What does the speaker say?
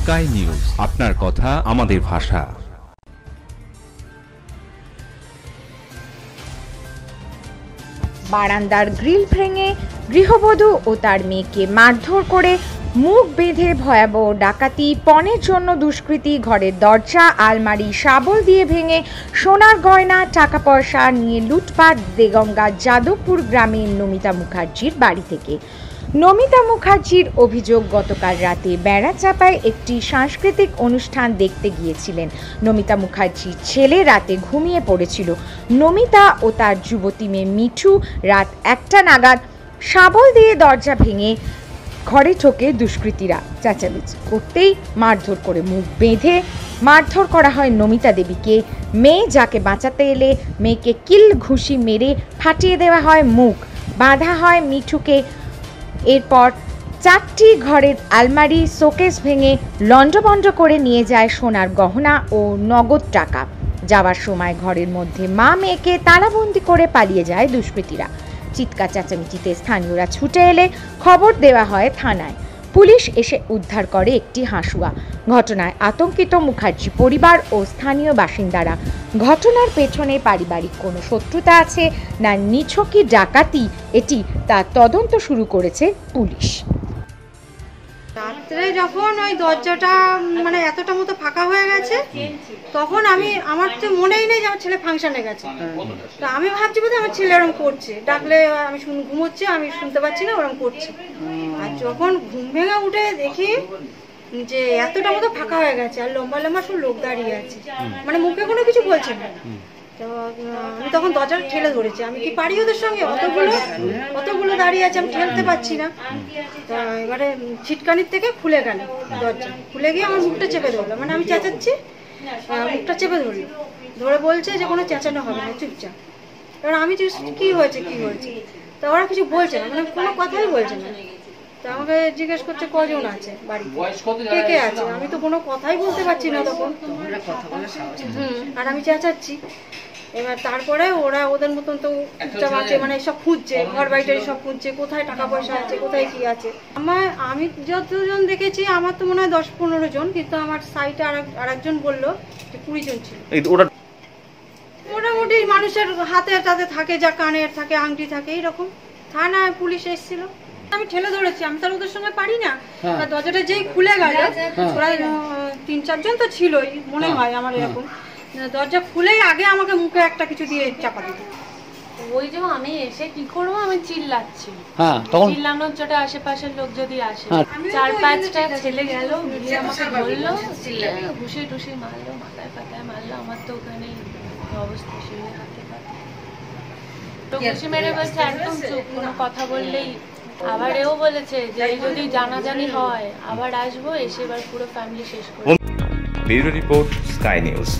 Sky news, আপনার কথা আমাদের ভাষা। বারান্দার গ্রিল ভেঙে গৃহবধূ ও তার মেয়েকে মারধর করে মুখ বেঁধে ভয়াবহ ডাকাতি, পণের জন্য দুষ্কৃতী ঘরের দরজা আলমারি শাবল দিয়ে ভেঙে সোনার গয়না টাকা পয়সা নিয়ে লুটপাট দেগঙ্গা যাদবপুর গ্রামের নমিতা মুখার্জির বাড়ি থেকে। নমিতা মুখার্জির অভিযোগ, গতকাল রাতে বেড়াচাঁপায় একটি সাংস্কৃতিক অনুষ্ঠান দেখতে গিয়েছিলেন। নমিতা মুখার্জির ছেলে রাতে ঘুমিয়ে পড়েছিল। নমিতা ও তার যুবতী মেয়ে মিঠু রাত 1টা নাগাদ শাবল দিয়ে দরজা ভেঙে ঘরে ঢোকে দুষ্কৃতীরা। চেঁচামেচি করতেই মারধর করে মুখ বেঁধে মারধর করা হয় নমিতা দেবীকে। মেয়ে যাকে বাঁচাতে এলে মেয়েকে কিল ঘুষি মেরে ফাটিয়ে দেওয়া হয় মুখ, বাঁধা হয় মিঠুকে। এরপর 4টি ঘরের আলমারি শোকেস ভেঙে লণ্ডভণ্ড করে নিয়ে যায় সোনার গহনা ও নগদ টাকা। যাওয়ার সময় ঘরের মধ্যে মা মেয়েকে তালাবন্দি করে পালিয়ে যায় দুষ্কৃতীরা। চিৎকার চেঁচামেচিতে স্থানীয়রা ছুটে এলে খবর দেওয়া হয় থানায়। পুলিশ এসে উদ্ধার করে একটি হাঁসুয়া। ঘটনায় আতঙ্কিত মুখার্জি পরিবার ও স্থানীয় বাসিন্দারা। ঘটনার পেছনে পারিবারিক কোনো শত্রুতা আছে না নিছকই ডাকাতি, এটি তার তদন্ত শুরু করেছে পুলিশ। রাত্রে যখন ওই দরজাটা মানে এতটা মতো ফাঁকা হয়ে গেছে, তখন আমার তো মনেই নেই যে আমার ছেলে ফাংশনে গেছে। তো আমি ভাবছি বোধহয় আমার ছেলে এরকম করছে, ডাকলে আমি ঘুমোচ্ছি, আমি শুনতে পাচ্ছি না, ওরকম করছে। আর যখন ঘুম ভেঙে উঠে দেখি যে এতটা মতো ফাঁকা হয়ে গেছে আর লম্বা লম্বা সব লোক দাঁড়িয়ে আছে, মানে মুখে কোনো কিছু বলছে না। তো আমি তখন দরজাটা ঠেলে ধরেছি, আমি কি পারি ওদের সঙ্গে, অতগুলো দাঁড়িয়ে আছে, আমি ঠেলতে পারছি না। তা এবারে ছিটকানির থেকে খুলে গেল দরজা, খুলে গিয়ে আমার মুখটা চেপে ধরলো, মানে আমি চেঁচাচ্ছি, মুখটা চেপে ধরলো, ধরে বলছে যে কোনো চেঁচানো হবে না, চুপচাপ। এবার আমি কি হয়েছে তা ওরা কিছু বলছে না, মানে কোনো কথাই বলছে না। তা আমাকে জিজ্ঞেস করছে কজন আছে বাড়িতে, কে কে আছে, আমি তো কোনো কথাই বলতে পারছি না তখন। আর আমি চেঁচাচ্ছি। এবার তারপরে ওরা ওদের মতন তো চুপচাপ আছে, মানে সব খুঁজছে, ঘর বাড়িটারি সব খুঁজছে, কোথায় টাকা পয়সা আছে, কোথায় কি আছে। আমি যতজন দেখেছি আমার তো মনে হয় 10-15 জন, কিন্তু আমার সাইটে আরেকজন বললো যে 20 জন ছিল। মোটামুটি মানুষের হাতে তাতে থাকে, যা কানের থাকে, আংটি থাকে, এইরকম। থানায় পুলিশ এসেছিল, আমি ঠেলে ধরেছি, আমি তার ওদের সঙ্গে পারি না। দরজাটা যেই খুলে গেল, প্রায় 3-4 জন তো ছিলই মনে হয় আমার, এরকম দরজা খুলেই আগে আমাকে মুখে একটা কিছু দিয়ে চাপা দিত। ওই যে আমি এসে কি করবো, আমি চিল্লাচ্ছি, চিল্লানোর চোটে আশেপাশের লোক যদি আসে, 4-5টা ছেলে গেল, গিয়ে আমাকে ধরলো, ঘুষি টুসি মারলো, মাথায় পাতায় মারলো। আমার তো ওখানে অবস্থা ছিল, হাতে পাতে তো ঘুষি মেরে বলছে একদম চুপ, কোনো কথা বললেই। আবার এও বলেছে যে যদি জানাজানি হয় আবার আসবো, এসে এবার পুরো ফ্যামিলি শেষ করবো। Bureau report, sky news.